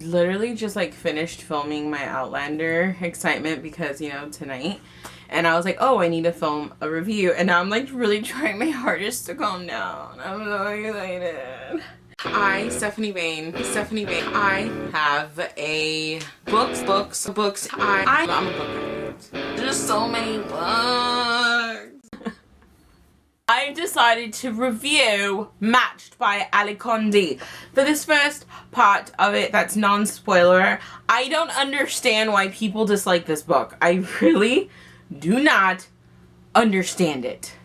Literally just like finished filming my Outlander excitement because, you know, tonight. And I was like, oh, I need to film a review. And now I'm like really trying my hardest to calm down. I'm so excited. Stephanie Bain, I have a books. I'm a book nerd. There's so many books. I've decided to review Matched by Ali Conde. For this first part of it that's non-spoiler, I don't understand why people dislike this book. I really do not understand it.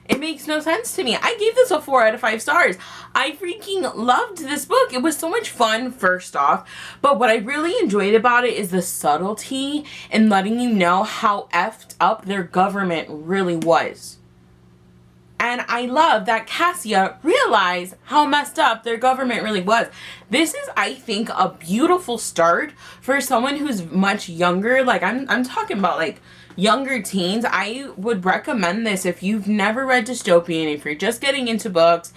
It makes no sense to me. I gave this a 4 out of 5 stars. I freaking loved this book. It was so much fun, first off. But what I really enjoyed about it is the subtlety in letting you know how effed up their government really was. And I love that Cassia realized how messed up their government really was. This is, I think, a beautiful start for someone who's much younger. Like, I'm talking about, like, younger teens. I would recommend this if you've never read dystopian, if you're just getting into books,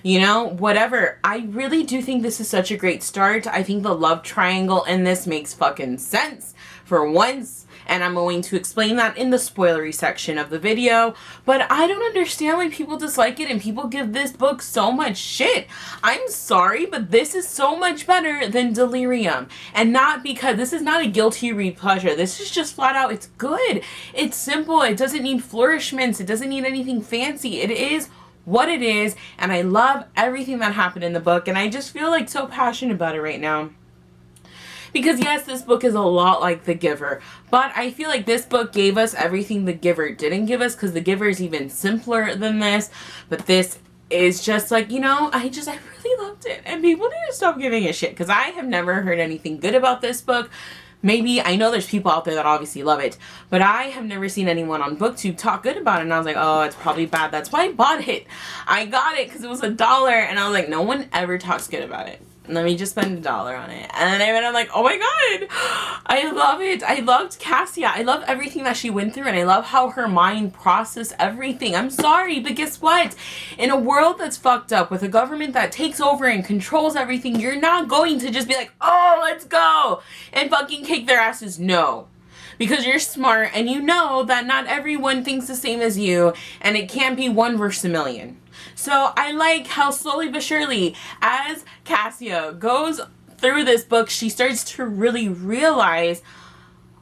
you know, whatever. I really do think this is such a great start. I think the love triangle in this makes fucking sense for once. And I'm going to explain that in the spoilery section of the video. But I don't understand why people dislike it and people give this book so much shit. I'm sorry, but this is so much better than Delirium. And not because this is not a guilty read pleasure. This is just flat out, it's good. It's simple. It doesn't need flourishments. It doesn't need anything fancy. It is what it is. And I love everything that happened in the book. And I just feel like so passionate about it right now. Because yes, this book is a lot like The Giver, but I feel like this book gave us everything The Giver didn't give us, because The Giver is even simpler than this, but this is just like, you know, I really loved it, and people need to stop giving a shit, because I have never heard anything good about this book. Maybe, I know there's people out there that obviously love it, but I have never seen anyone on BookTube talk good about it, and I was like, oh, it's probably bad. That's why I bought it. I got it because it was $1, and I was like, no one ever talks good about it. Let me just spend $1 on it. And then I'm like, oh my god, I love it. I loved Cassia. I love everything that she went through, and I love how her mind processed everything. I'm sorry, but guess what? In a world that's fucked up, with a government that takes over and controls everything, you're not going to just be like, oh, let's go, and fucking kick their asses. No. Because you're smart, and you know that not everyone thinks the same as you, and it can't be 1 versus a million. So I like how slowly but surely, as Cassia goes through this book, she starts to really realize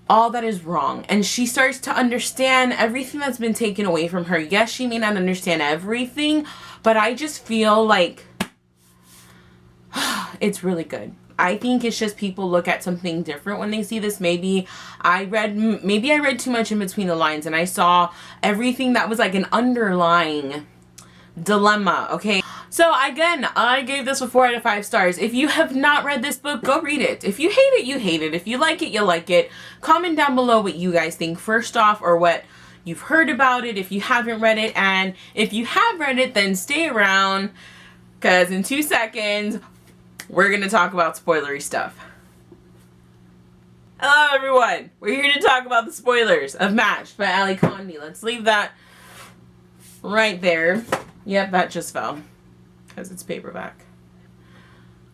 all that is wrong. And she starts to understand everything that's been taken away from her. Yes, she may not understand everything, but I just feel like it's really good. I think it's just people look at something different when they see this. Maybe I read too much in between the lines, and I saw everything that was like an underlying dilemma, okay? So again, I gave this a 4 out of 5 stars. If you have not read this book, go read it. If you hate it, you hate it. If you like it, you like it. Comment down below what you guys think first off, or what you've heard about it if you haven't read it. And if you have read it, then stay around, because in 2 seconds, we're going to talk about spoilery stuff. Hello everyone! We're here to talk about the spoilers of Matched by Ali Conde. Let's leave that right there. Yep, that just fell because it's paperback.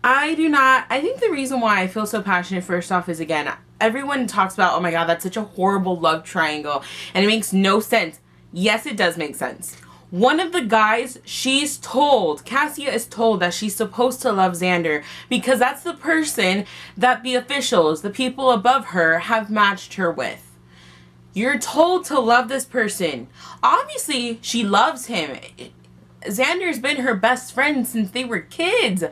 I think the reason why I feel so passionate first off is, again, everyone talks about, oh my god, that's such a horrible love triangle and it makes no sense. Yes, it does make sense. One of the guys, Cassia is told that she's supposed to love Xander because that's the person that the officials, the people above her, have matched her with. You're told to love this person. Obviously, she loves him. Xander's been her best friend since they were kids.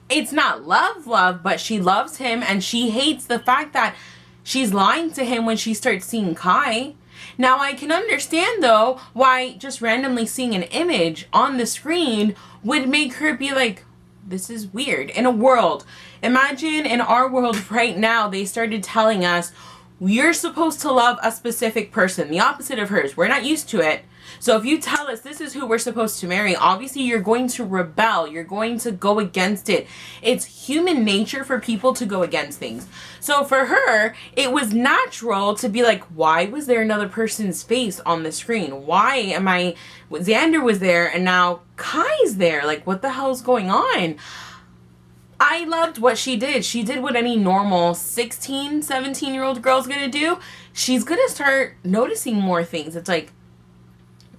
It's not love, but she loves him, and she hates the fact that she's lying to him when she starts seeing Kai. Now, I can understand, though, why just randomly seeing an image on the screen would make her be like, this is weird. In a world, imagine in our world right now, they started telling us, you're supposed to love a specific person, the opposite of hers. We're not used to it. So if you tell us this is who we're supposed to marry, obviously you're going to rebel. You're going to go against it. It's human nature for people to go against things. So for her, it was natural to be like, why was there another person's face on the screen? Xander was there and now Kai's there. Like, what the hell is going on? I loved what she did. She did what any normal 16, 17-year-old girl's gonna do. She's gonna start noticing more things. It's like,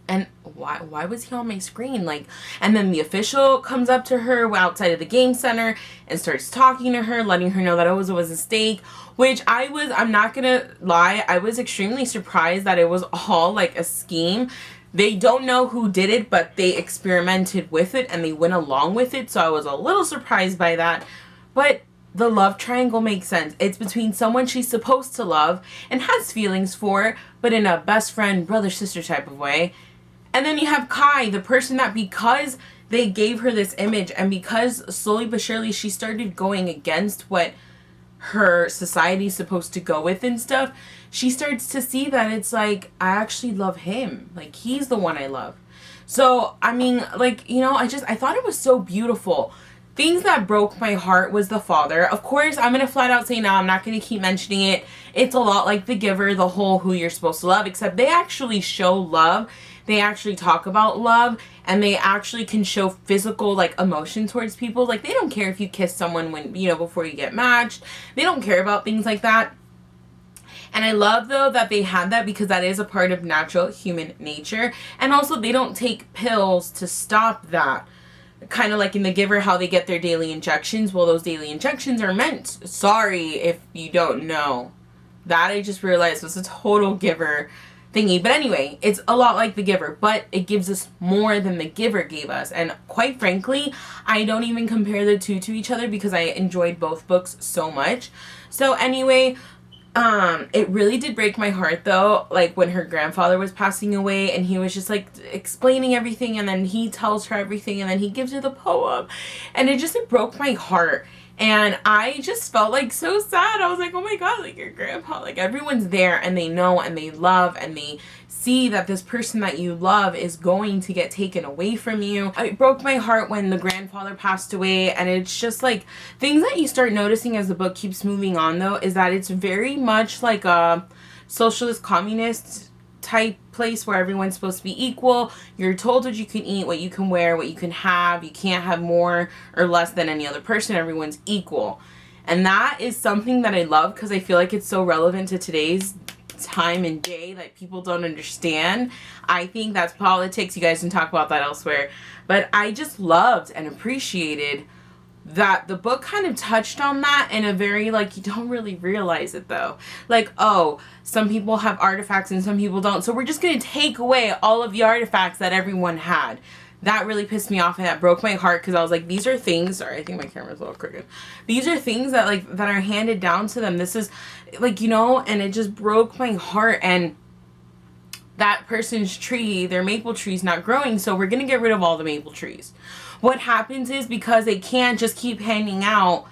and why was he on my screen? Like, and then the official comes up to her outside of the game center and starts talking to her, letting her know that it was a mistake, which I'm not gonna lie, I was extremely surprised that it was all like a scheme. They don't know who did it, but they experimented with it and they went along with it. So I was a little surprised by that. But the love triangle makes sense. It's between someone she's supposed to love and has feelings for, but in a best friend, brother, sister type of way. And then you have Kai, the person that, because they gave her this image and because slowly but surely she started going against what her society's supposed to go with and stuff, she starts to see that it's like, I actually love him. Like, he's the one I love. So, I mean, like, you know, I thought it was so beautiful. Things that broke my heart was the father. Of course, I'm going to flat out say now, I'm not going to keep mentioning it. It's a lot like The Giver, the whole who you're supposed to love, except they actually show love. They actually talk about love, and they actually can show physical, like, emotion towards people. Like, they don't care if you kiss someone when, you know, before you get matched. They don't care about things like that. And I love, though, that they had that because that is a part of natural human nature. And also, they don't take pills to stop that. Kind of like in The Giver, how they get their daily injections. Well, those daily injections are meant. Sorry if you don't know. That I just realized was a total Giver thingy. But anyway, it's a lot like The Giver, but it gives us more than The Giver gave us. And quite frankly, I don't even compare the two to each other because I enjoyed both books so much. So anyway, it really did break my heart though, like when her grandfather was passing away and he was just like explaining everything and then he tells her everything and then he gives her the poem and it broke my heart. And I just felt like so sad. I was like, oh my God, like your grandpa, like everyone's there and they know and they love and they see that this person that you love is going to get taken away from you. It broke my heart when the grandfather passed away, and it's just like things that you start noticing as the book keeps moving on though is that it's very much like a socialist communist type place where everyone's supposed to be equal. You're told what you can eat, what you can wear, what you can have. You can't have more or less than any other person. Everyone's equal. And that is something that I love because I feel like it's so relevant to today's time and day that people don't understand. I think that's politics. You guys can talk about that elsewhere. But I just loved and appreciated that the book kind of touched on that in a very, like, you don't really realize it though. Like, oh, some people have artifacts and some people don't. So we're just going to take away all of the artifacts that everyone had. That really pissed me off and that broke my heart because I was like, these are things, sorry, I think my camera's a little crooked. These are things that, like, that are handed down to them. This is, like, you know, and it just broke my heart. And that person's tree, their maple tree's not growing, so we're going to get rid of all the maple trees. What happens is because they can't just keep handing out,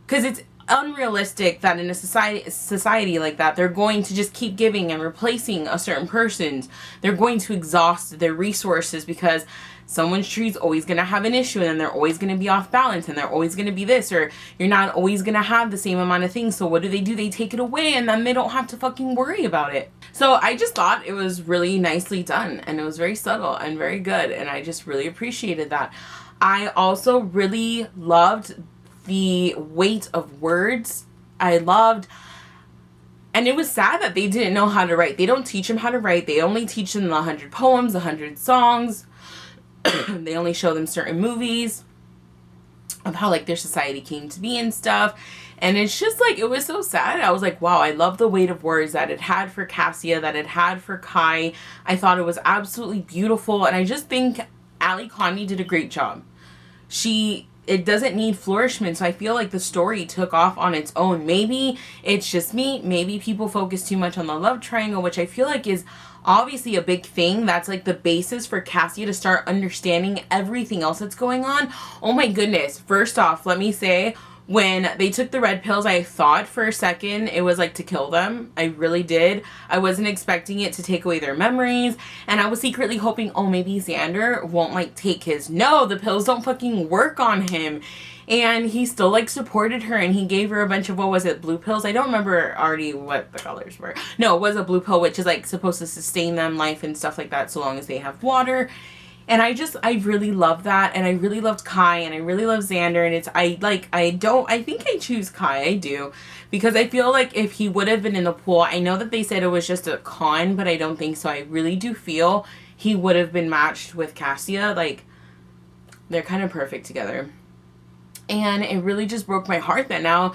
because it's unrealistic that in a society like that, they're going to just keep giving and replacing a certain person's. They're going to exhaust their resources because someone's tree is always going to have an issue and then they're always going to be off balance and they're always going to be this, or you're not always going to have the same amount of things. So what do? They take it away and then they don't have to fucking worry about it. So I just thought it was really nicely done and it was very subtle and very good, and I just really appreciated that. I also really loved the weight of words. I loved, and it was sad that they didn't know how to write. They don't teach them how to write. They only teach them the 100 poems, 100 songs. They only show them certain movies of how, like, their society came to be and stuff. And it's just like, it was so sad. I was like, wow, I love the weight of words that it had for Cassia, that it had for Kai. I thought it was absolutely beautiful. And I just think Ali Conde did a great job. It doesn't need flourishment, so I feel like the story took off on its own. Maybe it's just me. Maybe people focus too much on the love triangle, which I feel like is obviously a big thing. That's like the basis for Cassia to start understanding everything else that's going on. Oh my goodness. First off, let me say, when they took the red pills, I thought for a second it was like to kill them. I really did. I wasn't expecting it to take away their memories. And I was secretly hoping, oh, maybe Xander won't like take his. No, the pills don't fucking work on him. And he still like supported her and he gave her a bunch of, what was it, blue pills? I don't remember already what the colors were. No, it was a blue pill, which is like supposed to sustain them life and stuff like that so long as they have water. And I really love that, and I really loved Kai, and I really love Xander, and I think I choose Kai, I do, because I feel like if he would have been in the pool, I know that they said it was just a con, but I don't think so. I really do feel he would have been matched with Cassia. Like, they're kind of perfect together. And it really just broke my heart that now,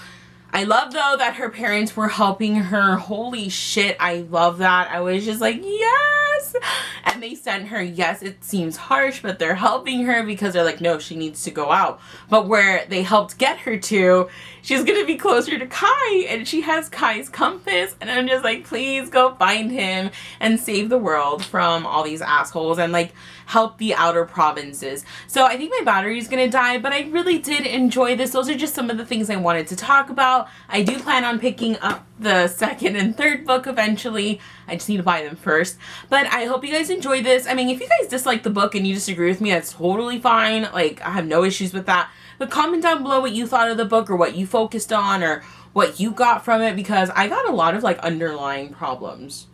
I love though that her parents were helping her. Holy shit, I love that. I was just like, yes. And they sent her, yes, it seems harsh, but they're helping her because they're like, no, she needs to go out. But where they helped get her to, she's gonna be closer to Kai, and she has Kai's compass, and I'm just like, please go find him and save the world from all these assholes and like help the outer provinces. So I think my battery is gonna die, but I really did enjoy this. Those are just some of the things I wanted to talk about. I do plan on picking up the second and third book eventually. I just need to buy them first. But I hope you guys enjoyed this. I mean, if you guys dislike the book and you disagree with me, that's totally fine. Like, I have no issues with that. But comment down below what you thought of the book, or what you focused on, or what you got from it, because I got a lot of like underlying problems.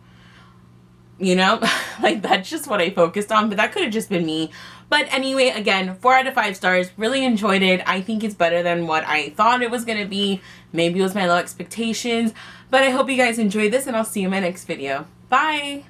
You know, like that's just what I focused on, but that could have just been me. But anyway, again, 4 out of 5 stars. Really enjoyed it. I think it's better than what I thought it was going to be. Maybe it was my low expectations, but I hope you guys enjoyed this, and I'll see you in my next video. Bye!